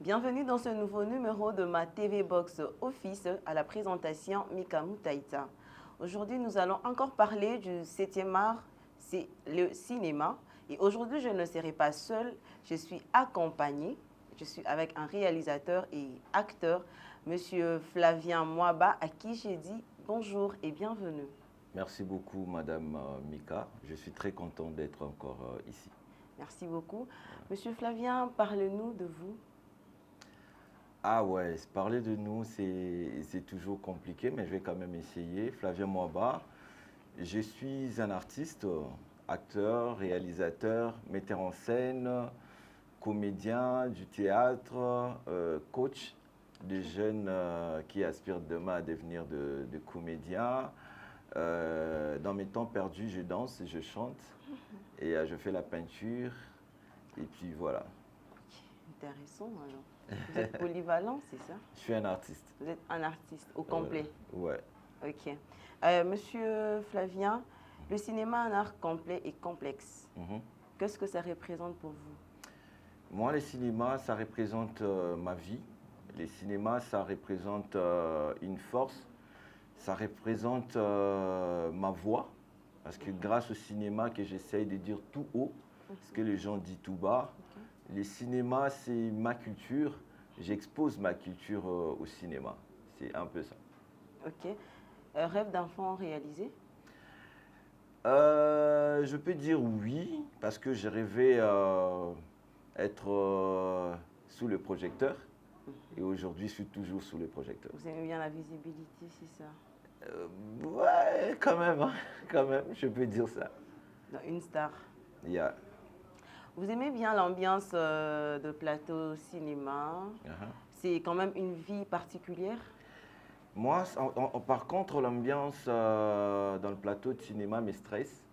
Bienvenue dans ce nouveau numéro de ma TV Box Office à la présentation Mika Moutaïta. Aujourd'hui, nous allons encore parler du 7e art, c'est le cinéma. Et aujourd'hui, je ne serai pas seule, je suis accompagnée. Je suis avec un réalisateur et acteur, Monsieur Flavien Mwaba, à qui j'ai dit bonjour et bienvenue. Merci beaucoup, Madame Mika. Je suis très content d'être encore ici. Merci beaucoup. Monsieur Flavien, parlez-nous de vous. Ah ouais, parler de nous, c'est toujours compliqué, mais je vais quand même essayer. Flavien Mwaba, je suis un artiste, acteur, réalisateur, metteur en scène, comédien du théâtre, coach de jeunes qui aspirent demain à devenir de comédiens. Dans mes temps perdus, je danse, je chante et je fais la peinture. Et puis voilà. Intéressant alors. Vous êtes polyvalent, c'est ça? Je suis un artiste. Vous êtes un artiste au complet? Ouais. Ok. Monsieur Flavien, le cinéma est un art complet et complexe. Qu'est-ce que ça représente pour vous? Moi, le cinéma, ça représente ma vie. Le cinéma, ça représente une force. Ça représente ma voix. Parce que grâce au cinéma que j'essaye de dire tout haut, ce que les gens disent tout bas, le cinéma, c'est ma culture. J'expose ma culture au cinéma. C'est un peu ça. Ok. Rêve d'enfant réalisé? Je peux dire oui, parce que j'ai rêvé être sous le projecteur. Et aujourd'hui, je suis toujours sous le projecteur. Vous aimez bien la visibilité, c'est ça? Ouais, quand même, hein, quand même, je peux dire ça. Une star. Yeah. Vous aimez bien l'ambiance de plateau cinéma? C'est quand même une vie particulière? Moi, par contre, l'ambiance dans le plateau de cinéma me stresse.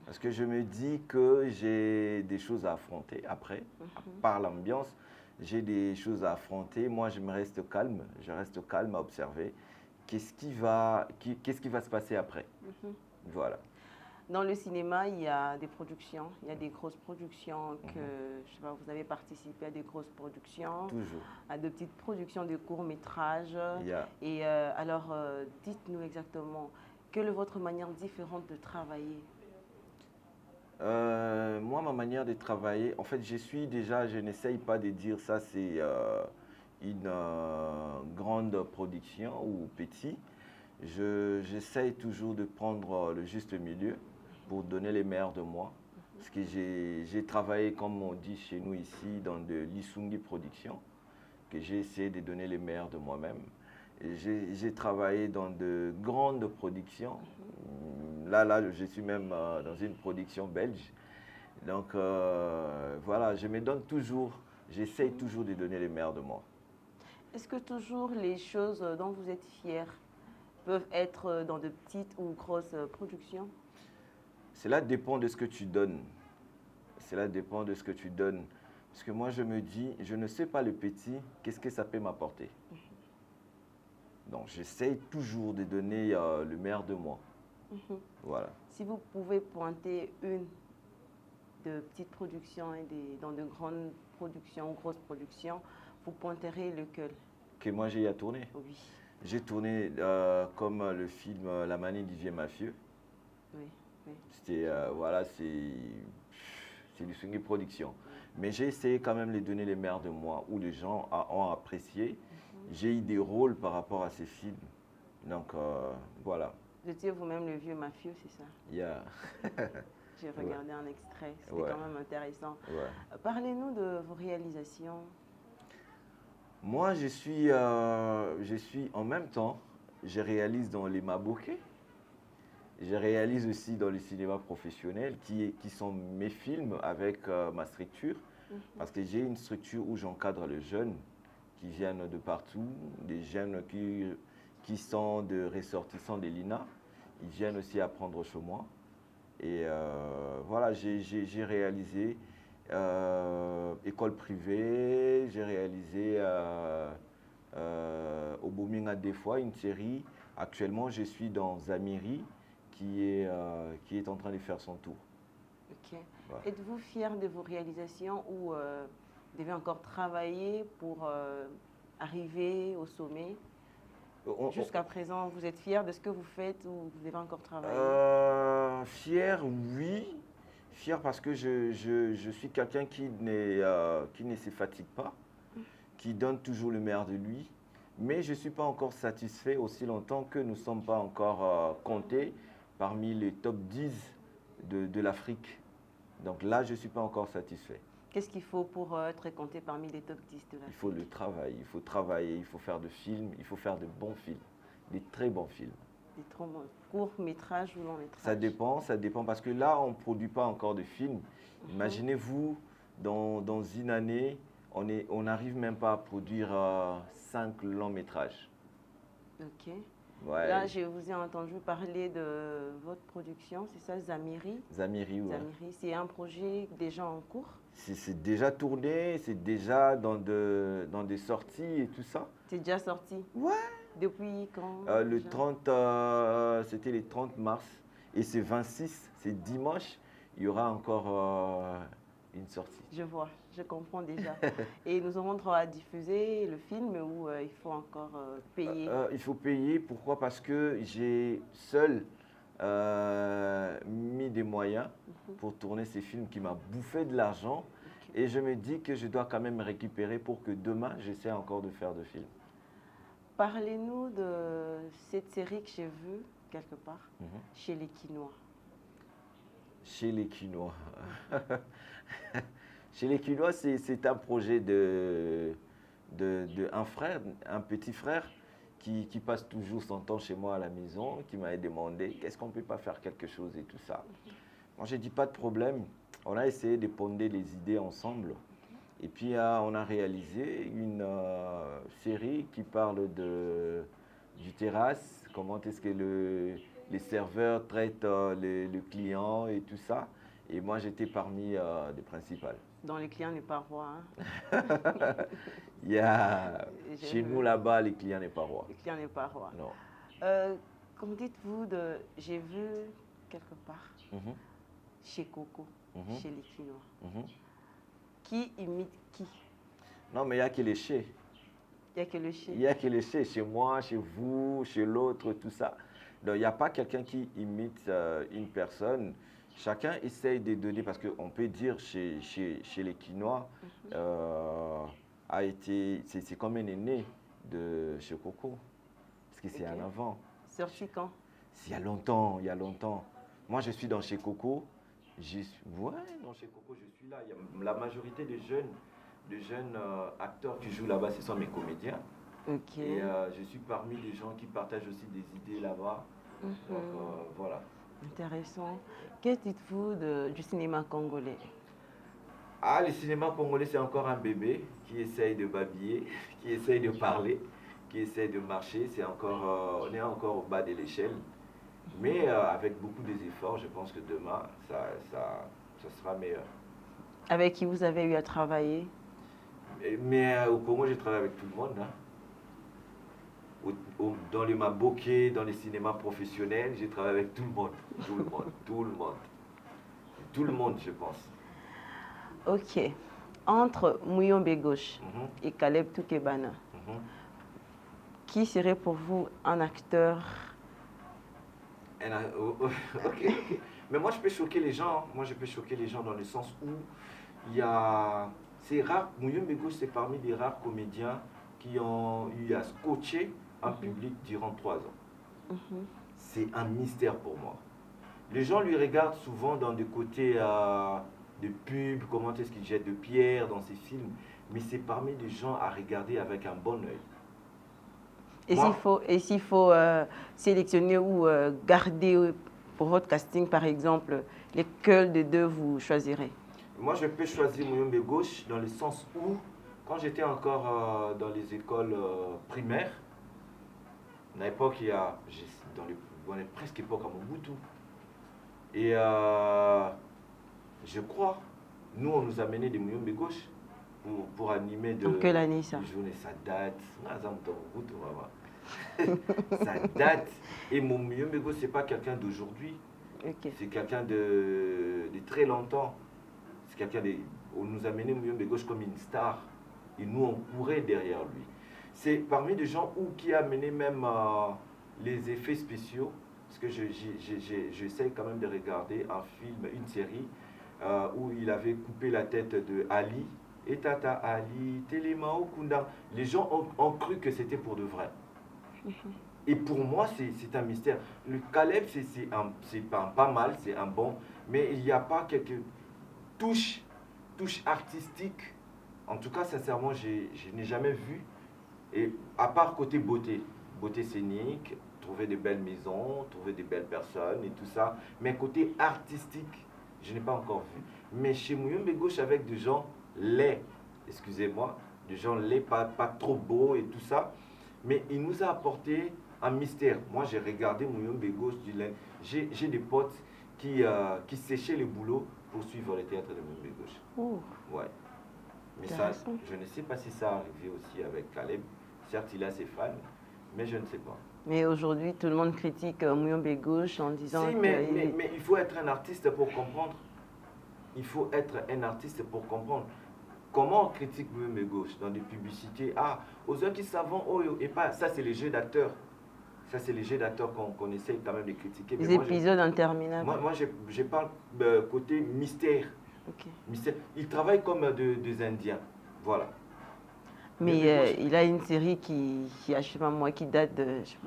Parce que je me dis que j'ai des choses à affronter après. Par l'ambiance, j'ai des choses à affronter. Moi, je me reste calme. Je reste calme à observer. Qu'est-ce qui va se passer après? Voilà. Dans le cinéma, il y a des productions, il y a des grosses productions que, je sais pas, vous avez participé à des grosses productions, toujours, à de petites productions de courts-métrages. Yeah. Et alors, dites-nous exactement, quelle est votre manière différente de travailler? Moi, ma manière de travailler, en fait, je n'essaye pas de dire ça, c'est une grande production ou petit. J'essaye toujours de prendre le juste milieu pour donner les meilleurs de moi. Parce que j'ai travaillé, comme on dit chez nous ici, dans de l'Isungi Production, que j'ai essayé de donner les meilleurs de moi-même. J'ai travaillé dans de grandes productions. Là, je suis même dans une production belge. Donc, voilà, je me donne toujours, j'essaye toujours de donner les meilleurs de moi. Est-ce que toujours les choses dont vous êtes fiers peuvent être dans de petites ou grosses productions? Cela dépend de ce que tu donnes. Cela dépend de ce que tu donnes. Parce que moi, je me dis, je ne sais pas le petit, qu'est-ce que ça peut m'apporter? Donc, j'essaye toujours de donner le meilleur de moi. Voilà. Si vous pouvez pointer une de petites productions et dans de grandes productions, grosses productions, vous pointerez lequel? Que moi, j'ai à tourner? Oui. J'ai tourné comme le film La Manie du vieux mafieux. Oui, oui. C'était, voilà, c'est du swing production. Mais j'ai essayé quand même de donner les meilleurs de moi, où les gens ont apprécié. J'ai eu des rôles par rapport à ces films. Donc, voilà. Vous étiez vous-même le vieux mafieux, c'est ça? Yeah. J'ai regardé un extrait, c'était quand même intéressant. Ouais. Parlez-nous de vos réalisations. Moi, je suis en même temps, je réalise dans les Maboké. Je réalise aussi dans le cinéma professionnel, qui sont mes films avec ma structure. Parce que j'ai une structure où j'encadre les jeunes qui viennent de partout, des jeunes qui sont de ressortissants de l'INA. Ils viennent aussi apprendre chez moi. Et voilà, j'ai réalisé école privée, j'ai réalisé au Bominga des fois une série. Actuellement, je suis dans Zamiri qui est en train de faire son tour. Ok. Ouais. Êtes-vous fier de vos réalisations ou Vous devez encore travailler pour arriver au sommet. Jusqu'à présent, vous êtes fier de ce que vous faites ou vous devez encore travailler? Fier, oui. Fier parce que je suis quelqu'un qui ne se fatigue pas, qui donne toujours le meilleur de lui. Mais je ne suis pas encore satisfait aussi longtemps que nous ne sommes pas encore comptés parmi les top 10 de l'Afrique. Donc là, je ne suis pas encore satisfait. Qu'est-ce qu'il faut pour être compté parmi les top 10 de l'Afrique? Il faut le travail, il faut travailler, il faut faire de films, il faut faire de bons films, des très bons films. Des trop bons courts-métrages ou longs-métrages? Ça dépend parce que là, on ne produit pas encore de films. Imaginez-vous, dans une année, on n'arrive même pas à produire 5 longs métrages. Ok. Ouais. Là, je vous ai entendu parler de votre production, c'est ça, Zamiri? Zamiri, ouais. Zamiri, c'est un projet déjà en cours? C'est déjà tourné, c'est déjà dans des sorties et tout ça. C'est déjà sorti? Ouais. Depuis quand? Le 30, c'était le 30 mars et c'est 26, c'est dimanche, il y aura encore une sortie. Je vois, je comprends déjà. Et nous aurons droit à diffuser le film ou il faut encore payer? Il faut payer, pourquoi? Parce que j'ai seul mis des moyens pour tourner ces films qui m'ont bouffé de l'argent. Et je me dis que je dois quand même récupérer pour que demain, j'essaie encore de faire de films. Parlez-nous de cette série que j'ai vue quelque part, chez les Quinois. Chez les Quinois. Chez les Quinois, c'est un projet de un frère, un petit frère qui passe toujours son temps chez moi à la maison, qui m'avait demandé est-ce qu'on ne peut pas faire quelque chose et tout ça. Moi, j'ai dit pas de problème. On a essayé de ponder les idées ensemble. Et puis, on a réalisé une série qui parle du terrasse, comment est-ce que les serveurs traitent le client et tout ça. Et moi, j'étais parmi les principales. Dont le client n'est pas roi. Chez nous, là-bas, les clients n'est pas roi. Le client n'est pas roi. Non. Comme dites-vous, j'ai vu quelque part, chez Coco, chez les Quinois. Qui imite qui? Non, mais il n'y a que les chez. Il n'y a que le chez. Il n'y a que les chez. Chez moi, chez vous, chez l'autre, tout ça. Donc, il n'y a pas quelqu'un qui imite une personne. Chacun essaye de donner, parce qu'on peut dire chez les Quinois, c'est comme un aîné de chez Coco. Parce que c'est en avant. Sorti quand? Il y a longtemps, il y a longtemps. Moi, je suis dans chez Coco. Dans chez Coco, je suis là. Il y a la majorité des jeunes acteurs qui jouent là-bas, ce sont mes comédiens. Ok. Et je suis parmi les gens qui partagent aussi des idées là-bas. Donc, voilà. Intéressant. Que dites-vous du cinéma congolais? Le cinéma congolais, c'est encore un bébé qui essaye de babiller, qui essaye de parler, qui essaye de marcher. On est encore au bas de l'échelle. Mais avec beaucoup d'efforts, je pense que demain, ça sera meilleur. Avec qui vous avez eu à travailler? Mais au Congo, j'ai travaillé avec tout le monde. Dans les maboké, dans les cinémas professionnels, j'ai travaillé avec tout le monde. Tout le monde, tout le monde. Tout le monde, je pense. Ok. Entre Muyombe Gauche et Caleb Toukebana, qui serait pour vous un acteur? Ok. Mais moi, je peux choquer les gens. Moi, je peux choquer les gens dans le sens où il y a... C'est rare. Muyombe Gauche, c'est parmi les rares comédiens qui ont eu à scotcher un public durant 3 ans. C'est un mystère pour moi. Les gens lui regardent souvent dans des côtés de pub, comment est-ce qu'il jette de pierre dans ses films. Mais c'est parmi les gens à regarder avec un bon œil. Et s'il faut sélectionner ou garder pour votre casting, par exemple, lesquels des deux vous choisirez? Moi, je peux choisir Muyombe Gauche dans le sens où, quand j'étais encore dans les écoles primaires, à l'époque, dans les presque époque à Mobutu, et je crois, nous, on nous a mené des Muyombe Gauche pour animer En quelle année ça? Journée, ça date. Ça date. Et mon Muyombe Gauche, ce n'est pas quelqu'un d'aujourd'hui. Okay. C'est quelqu'un de très longtemps. C'est quelqu'un on nous a mené Muyombe Gauche comme une star. Et nous, on courait derrière lui. C'est parmi les gens qui a mené même les effets spéciaux, parce que j'essaie quand même de regarder un film, une série, où il avait coupé la tête de Ali, et Tata Ali, Télémao Kunda. Les gens ont cru que c'était pour de vrai. Et pour moi, c'est un mystère. Le Caleb, c'est pas mal, c'est un bon, mais il n'y a pas quelques touches artistiques. En tout cas, sincèrement, je n'ai jamais vu. Et à part côté beauté scénique, trouver de belles maisons, trouver de belles personnes et tout ça. Mais côté artistique, je n'ai pas encore vu. Mais chez Muyombe Gauche, avec des gens laids, excusez-moi, des gens laids, pas trop beaux et tout ça. Mais il nous a apporté un mystère. Moi, j'ai regardé Muyombe Gauche du lundi. J'ai des potes qui séchaient le boulot pour suivre le théâtre de Muyombe Gauche. Oh. Ouais. Mais ça, je ne sais pas si ça arrivé aussi avec Caleb. Certes, il a ses fans, mais je ne sais pas. Mais aujourd'hui, tout le monde critique Muyombe Gauche en disant si, mais il faut être un artiste pour comprendre. Il faut être un artiste pour comprendre. Comment on critique Muyombe Gauche dans des publicités? Ah, aux gens qui savent, oh, et pas, ça c'est les jeux d'acteurs. Ça c'est les jeux d'acteurs qu'on essaye quand même de critiquer. Les épisodes interminables. Moi je parle côté mystère. Okay. Mystère. Il travaille comme des Indiens. Voilà. Mais il a une série qui a, je sais pas moi, qui date de, je sais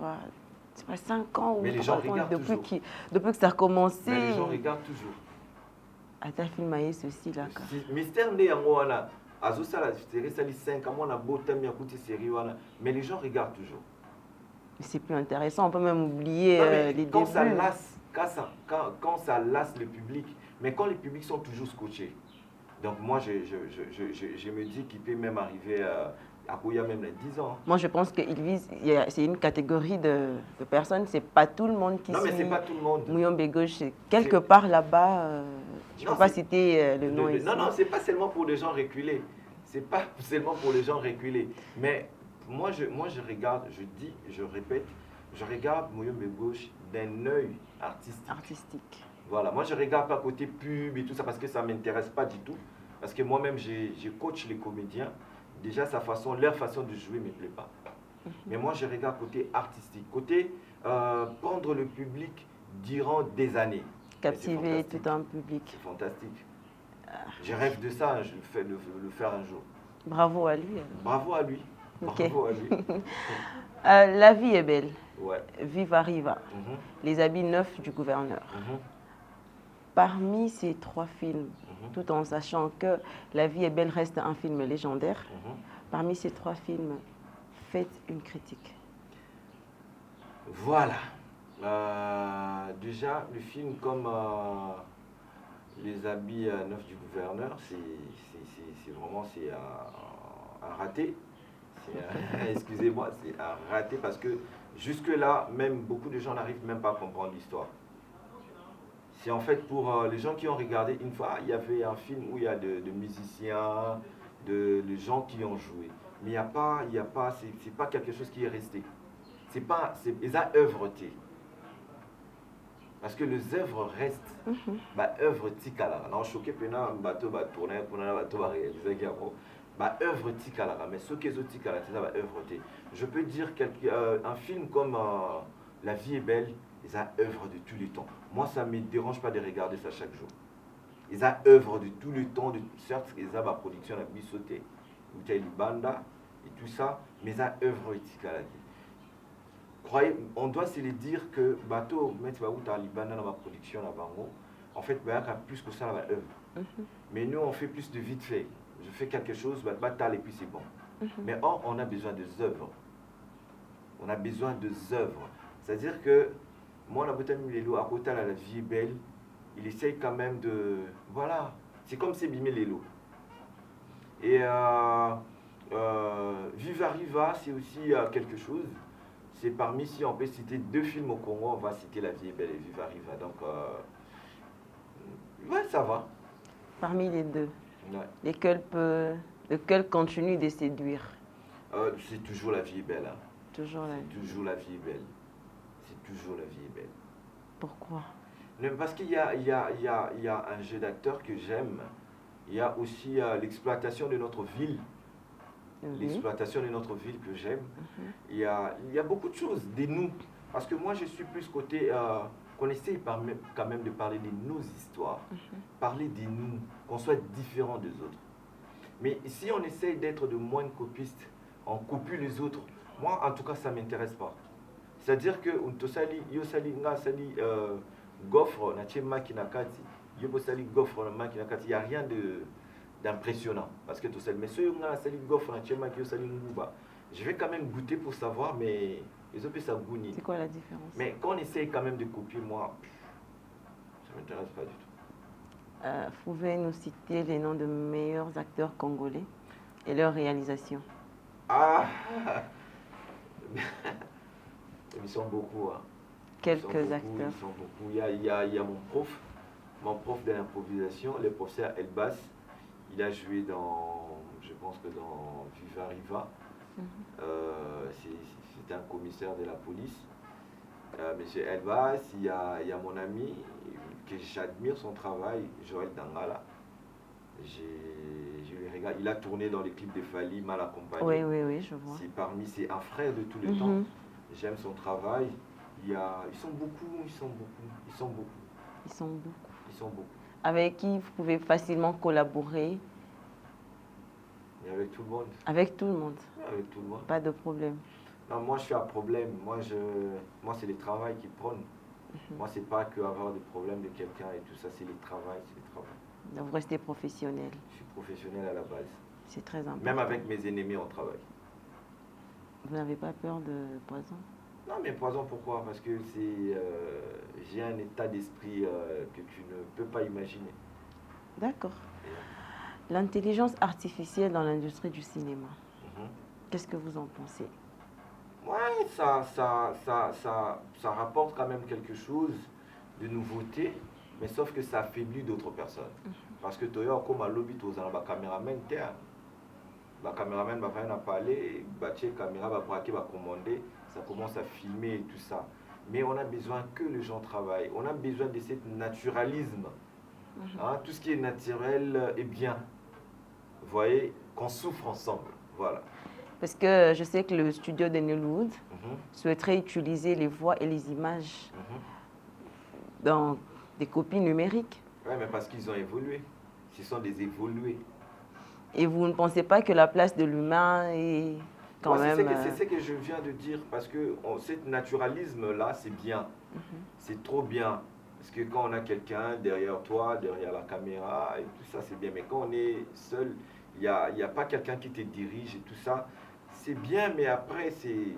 pas 5 ans mais ou les gens regardent toujours. Depuis que ça a commencé. Mais les gens regardent toujours. Ata filmaye ceci là. Mystère né en wana. Azosa la série sali 5 ans on a beau thème yakuti série wana. Mais les gens regardent toujours. Mais c'est plus intéressant, on peut même oublier les quand débuts. Ça lasse, quand ça lasse le public, mais quand les publics sont toujours scotchés. Donc moi, je me dis qu'il peut même arriver à Kouya même les 10 ans. Moi, je pense qu'il vise, c'est une catégorie de personnes, c'est pas tout le monde qui suit. Non, mais c'est pas tout le monde. Muyombe Gauche, quelque part là-bas, je ne peux pas citer le nom ici. Non, c'est pas seulement pour les gens reculés. C'est pas seulement pour les gens reculés. Mais moi, je regarde, je répète, je regarde Muyombe Gauche d'un œil artistique. Voilà, moi je regarde pas côté pub et tout ça parce que ça ne m'intéresse pas du tout. Parce que moi-même, je coach les comédiens. Déjà, leur façon de jouer ne me plaît pas. Mais moi, je regarde côté artistique, côté prendre le public durant des années. Captiver tout un public. C'est fantastique. Je rêve de ça, je vais le faire un jour. Bravo à lui. Bravo à lui. Okay. Bravo à lui. La vie est belle. Ouais. Viva Riva. Les habits neufs du gouverneur. Parmi ces 3 films, tout en sachant que La vie est belle reste un film légendaire, parmi ces 3 films, faites une critique. Voilà. Déjà, le film comme Les habits neufs du gouverneur, c'est vraiment un raté. Excusez-moi, c'est un raté parce que jusque-là, même beaucoup de gens n'arrivent même pas à comprendre l'histoire. C'est en fait pour les gens qui ont regardé une fois, il y avait un film où il y a de musiciens, de gens qui ont joué. Mais il n'y a pas, c'est pas quelque chose qui est resté. C'est pas, ils ont œuvreté. Parce que les œuvres restent. Œuvre tikala. Non, choqué pena bateau va tourner, pena bateau va réaliser garo. Œuvre tikala. Mais ce qui est tikala, c'est ça œuvreté. Je peux dire un film comme La vie est belle. Ils ont œuvre de tous les temps. Moi, ça ne me dérange pas de regarder ça chaque jour. Ils ont œuvre de tous les temps. Certes, ils ont ma production à Bissoté, Banda et tout ça, mais ils ont œuvre de croyez, on doit se le dire que bateau, Banda dans ma production en fait, il y a plus que ça dans ma œuvre. Mais nous, on fait plus de vite fait. Je fais quelque chose, et puis c'est bon. Mais on a besoin des œuvres. On a besoin des œuvres. C'est-à-dire que moi, à côté de La vie est belle, il essaye quand même de... Voilà, c'est comme c'est Bimé Lelo. Et Viva Riva, c'est aussi quelque chose. C'est parmi, si on peut citer 2 films au Congo, on va citer La vie est belle et Viva Riva. Donc, ouais, ça va. Parmi les 2, ouais. lequel continue de séduire? C'est toujours La vie est belle. Hein. Toujours La vie est belle. Toujours La vie est belle. Pourquoi? Parce qu'il y a un jeu d'acteur que j'aime. Il y a aussi l'exploitation de notre ville. Oui. L'exploitation de notre ville que j'aime. Mhm. Il y a beaucoup de choses, des nous. Parce que moi, je suis plus côté qu'on essaye quand même de parler de nos histoires. Parler des nous, qu'on soit différent des autres. Mais si on essaye d'être de moins copistes, on copie les autres, moi, en tout cas, ça ne m'intéresse pas. C'est-à-dire que goffre na chema kinakati yobo sali goffre na makinakati, il n'y a rien d'impressionnant parce que tout seul mais ceux nga sali goffre na chema ki sali nguba, je vais quand même goûter pour savoir, mais ils ont pu ça goûter. C'est quoi la différence? Mais quand on essaye quand même de copier, moi ça ne m'intéresse pas du tout. Pouvez nous citer les noms de meilleurs acteurs congolais et leurs réalisations? Ah ils sont beaucoup, hein. Quelques acteurs. Ils sont beaucoup. Il y a mon prof de l'improvisation, le professeur Elbas. Il a joué dans, je pense que dans Viva Riva. C'est un commissaire de la police. Monsieur Elbas, il y a mon ami, que j'admire son travail, Joël Dangala. Je le regarde. Il a tourné dans les clips de Fali, Mal accompagné. Oui, je vois. C'est un frère de tous les temps. J'aime son travail. Ils sont beaucoup. Avec qui vous pouvez facilement collaborer? Et avec tout le monde. Avec tout le monde. Avec tout le monde. Pas de problème. Non, moi je suis un problème. Moi c'est le travail qui prône. Moi c'est pas que avoir des problèmes de quelqu'un et tout ça, c'est le travail, Donc vous restez professionnel. Je suis professionnel à la base. C'est très important. Même avec mes ennemis on travaille. Vous n'avez pas peur de poison? Non, mais poison, pourquoi? Parce que j'ai un état d'esprit que tu ne peux pas imaginer. D'accord. L'intelligence artificielle dans l'industrie du cinéma. Qu'est-ce que vous en pensez? Ouais, ça rapporte quand même quelque chose de nouveauté, mais sauf que ça affaiblit d'autres personnes. Parce que toi, comme à l'obit, tu as un caméraman, le caméraman va venir parler, la caméra va braquer, va commander, ça commence à filmer et tout ça. Mais on a besoin que les gens travaillent. On a besoin de ce naturalisme. Hein, tout ce qui est naturel est bien. Vous voyez, qu'on souffre ensemble. Voilà. Parce que je sais que le studio de Nollywood souhaiterait utiliser les voix et les images dans des copies numériques. Oui, mais parce qu'ils ont évolué. Ce sont des évolués. Et vous ne pensez pas que la place de l'humain est quand même... C'est ce que je viens de dire, parce que ce naturalisme-là, c'est bien. C'est trop bien. Parce que quand on a quelqu'un derrière toi, derrière la caméra, et tout ça, c'est bien. Mais quand on est seul, il n'y a pas quelqu'un qui te dirige et tout ça. C'est bien, mais après, c'est...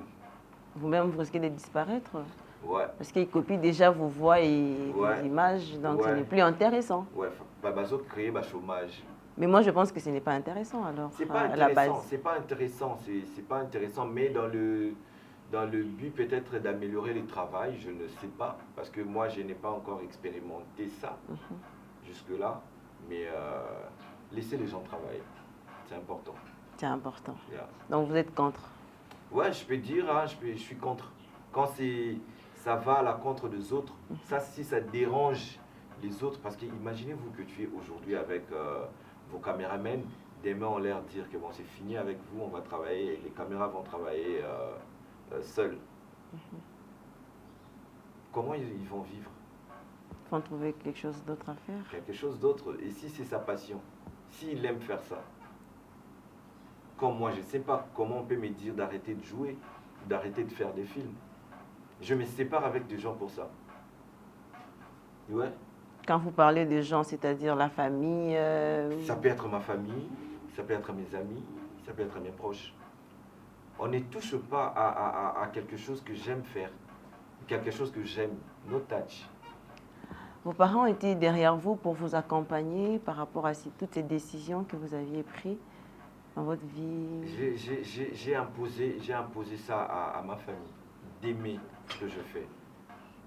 Vous-même, vous risquez de disparaître. Ouais. Parce qu'il copie déjà vos voix et vos images, donc ce n'est plus intéressant. Ouais, bazo créer le chômage. Mais moi, je pense que ce n'est pas intéressant, alors, c'est pas à la base. C'est pas intéressant, c'est pas intéressant, mais dans le but peut-être d'améliorer le travail, je ne sais pas, parce que moi, je n'ai pas encore expérimenté ça jusque-là, mais laissez les gens travailler, c'est important. C'est important. Yeah. Donc, vous êtes contre? Ouais, je peux dire, hein, je suis contre. Quand ça va à la contre des autres, ça, si ça dérange les autres, parce que imaginez-vous que tu es aujourd'hui avec vos caméramens, demain on leur dire que bon, c'est fini avec vous, on va travailler, les caméras vont travailler seuls. Comment ils vont vivre? Il faut trouver quelque chose d'autre à faire. Quelque chose d'autre. Et si c'est sa passion, s'il aime faire ça, comme moi, je ne sais pas comment on peut me dire d'arrêter de jouer, d'arrêter de faire des films. Je me sépare avec des gens pour ça. Ouais. Quand vous parlez de gens, c'est-à-dire la famille... Ça peut être ma famille, ça peut être mes amis, ça peut être mes proches. On ne touche pas à quelque chose que j'aime faire, quelque chose que j'aime, no touch. Vos parents étaient derrière vous pour vous accompagner par rapport à toutes ces décisions que vous aviez prises dans votre vie? J'ai imposé ça à ma famille, d'aimer ce que je fais.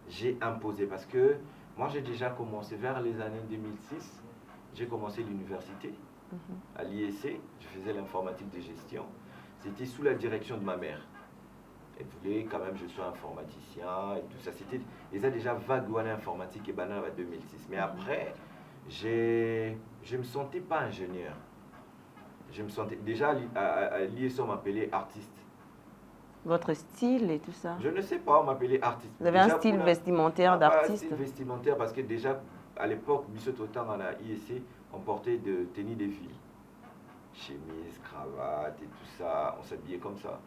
J'ai imposé parce que moi j'ai déjà commencé vers les années 2006, j'ai commencé l'université à l'IEC, je faisais l'informatique de gestion. C'était sous la direction de ma mère. Elle voulait quand même que je sois informaticien et tout ça. Ils ont déjà vague à l'informatique et banane en 2006. Mais après, Je ne me sentais pas ingénieur. Je me sentais, déjà, à l'ISO, on m'appelait artiste. Votre style et tout ça? Je ne sais pas, on m'appelait artiste. Vous avez un style vestimentaire d'artiste? Un style vestimentaire parce que déjà, à l'époque, Bissot Autant, à la ISC, on portait de tenues de filles. Chemise, cravate et tout ça, on s'habillait comme ça.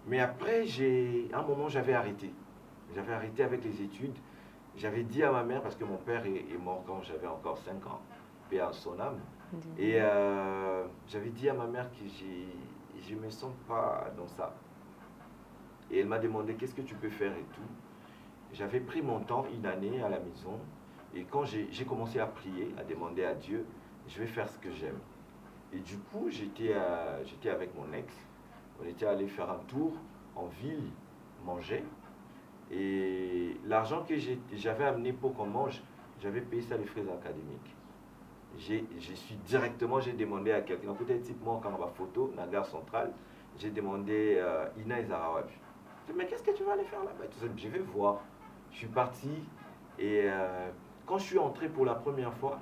Mais après, à un moment, j'avais arrêté. J'avais arrêté avec les études. J'avais dit à ma mère, parce que mon père est mort quand j'avais encore 5 ans, paix à son âme. Et j'avais dit à ma mère que je ne me sens pas dans ça. Et elle m'a demandé qu'est-ce que tu peux faire et tout. J'avais pris mon temps, une année à la maison. Et quand j'ai commencé à prier, à demander à Dieu, je vais faire ce que j'aime. Et du coup, j'étais avec mon ex. On était allé faire un tour en ville, manger. Et l'argent que j'avais amené pour qu'on mange, j'avais payé ça les frais académiques. J'ai demandé à quelqu'un, peut-être type moi quand on va photo, dans la gare centrale, j'ai demandé Ina Ezarawapi. Je dis, mais qu'est-ce que tu vas aller faire là-bas? Je vais voir. Je suis parti et quand je suis entré pour la première fois,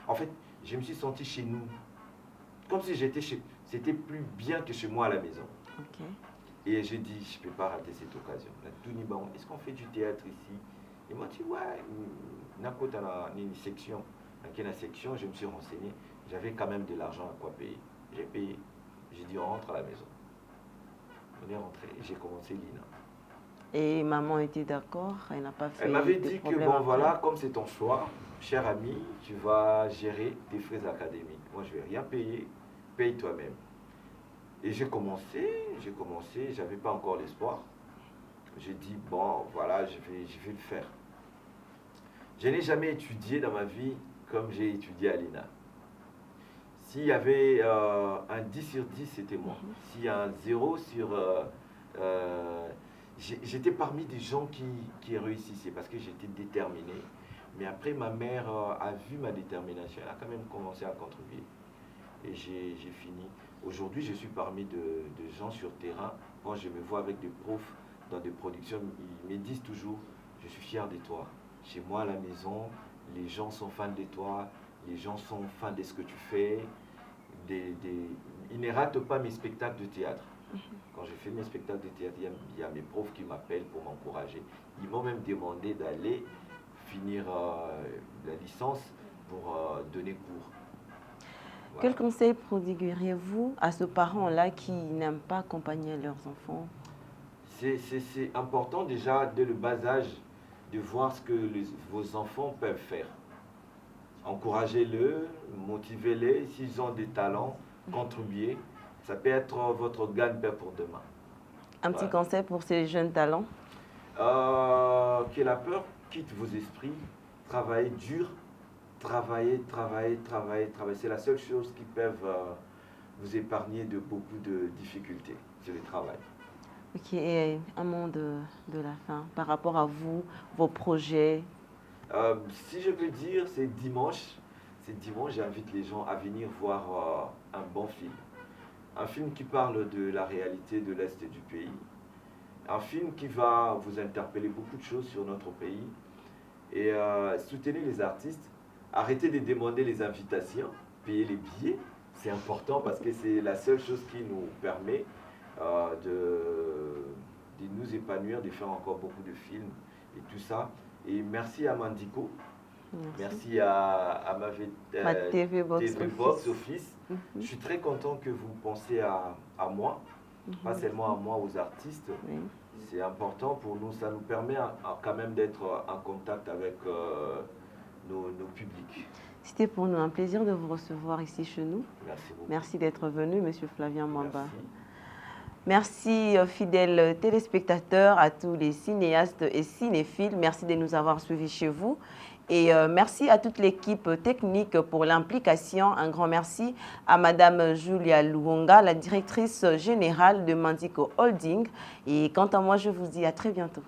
en fait, je me suis senti chez nous. Comme si c'était plus bien que chez moi à la maison. Okay. Et j'ai dit, je ne peux pas rater cette occasion. Est-ce qu'on fait du théâtre ici? Ils m'ont dit, ouais, une section. Dans la section, je me suis renseigné. J'avais quand même de l'argent à quoi payer. J'ai payé. J'ai dit, on rentre à la maison. On est rentré et j'ai commencé l'INA. Et maman était d'accord? Elle n'a pas fait. Elle m'avait dit que, bon, voilà, comme c'est ton choix, cher ami, tu vas gérer tes frais académiques. Moi, je ne vais rien payer. Paye toi-même. Et j'ai commencé, j'avais pas encore l'espoir. J'ai dit, bon, voilà, je vais le faire. Je n'ai jamais étudié dans ma vie comme j'ai étudié à l'INA. S'il y avait un 10 sur 10, c'était moi. S'il y a un 0 sur... j'étais parmi des gens qui réussissaient parce que j'étais déterminé. Mais après, ma mère a vu ma détermination. Elle a quand même commencé à contribuer. Et j'ai fini. Aujourd'hui, je suis parmi de gens sur terrain. Quand je me vois avec des profs dans des productions, ils me disent toujours, je suis fier de toi. Chez moi, à la maison, les gens sont fans de toi, les gens sont fans de ce que tu fais. Ils ne ratent pas mes spectacles de théâtre. Quand je fais mes spectacles de théâtre, il y a mes profs qui m'appellent pour m'encourager. Ils m'ont même demandé d'aller finir la licence pour donner cours. Quel conseil prodigueriez-vous à ce parent-là qui n'aime pas accompagner leurs enfants? C'est important déjà dès le bas âge de voir ce que vos enfants peuvent faire. Encouragez-les, motivez-les. S'ils ont des talents, contribuez. Ça peut être votre gagne-pain pour demain. Un petit conseil pour ces jeunes talents? Que la peur quitte vos esprits. Travaillez dur. Travailler. C'est la seule chose qui peut vous épargner de beaucoup de difficultés. C'est le travail. Ok, et un mot de la fin par rapport à vous, vos projets. Si je peux dire, c'est dimanche. J'invite les gens à venir voir un bon film. Un film qui parle de la réalité de l'Est du pays. Un film qui va vous interpeller beaucoup de choses sur notre pays. Et soutenez les artistes. Arrêtez de demander les invitations, payez les billets. C'est important parce que c'est la seule chose qui nous permet de nous épanouir, de faire encore beaucoup de films et tout ça. Et merci à Mandico, merci à ma TV Box Office. Je suis très content que vous pensiez à moi, pas seulement à moi, aux artistes. C'est important pour nous, ça nous permet quand même d'être en contact avec nos publics. C'était pour nous un plaisir de vous recevoir ici chez nous. Merci beaucoup. Merci d'être venu, Monsieur Flavien Mwamba. Merci. Merci, fidèles téléspectateurs, à tous les cinéastes et cinéphiles. Merci de nous avoir suivis chez vous. Et merci à toute l'équipe technique pour l'implication. Un grand merci à Madame Julia Luonga, la directrice générale de Mandico Holding. Et quant à moi, je vous dis à très bientôt.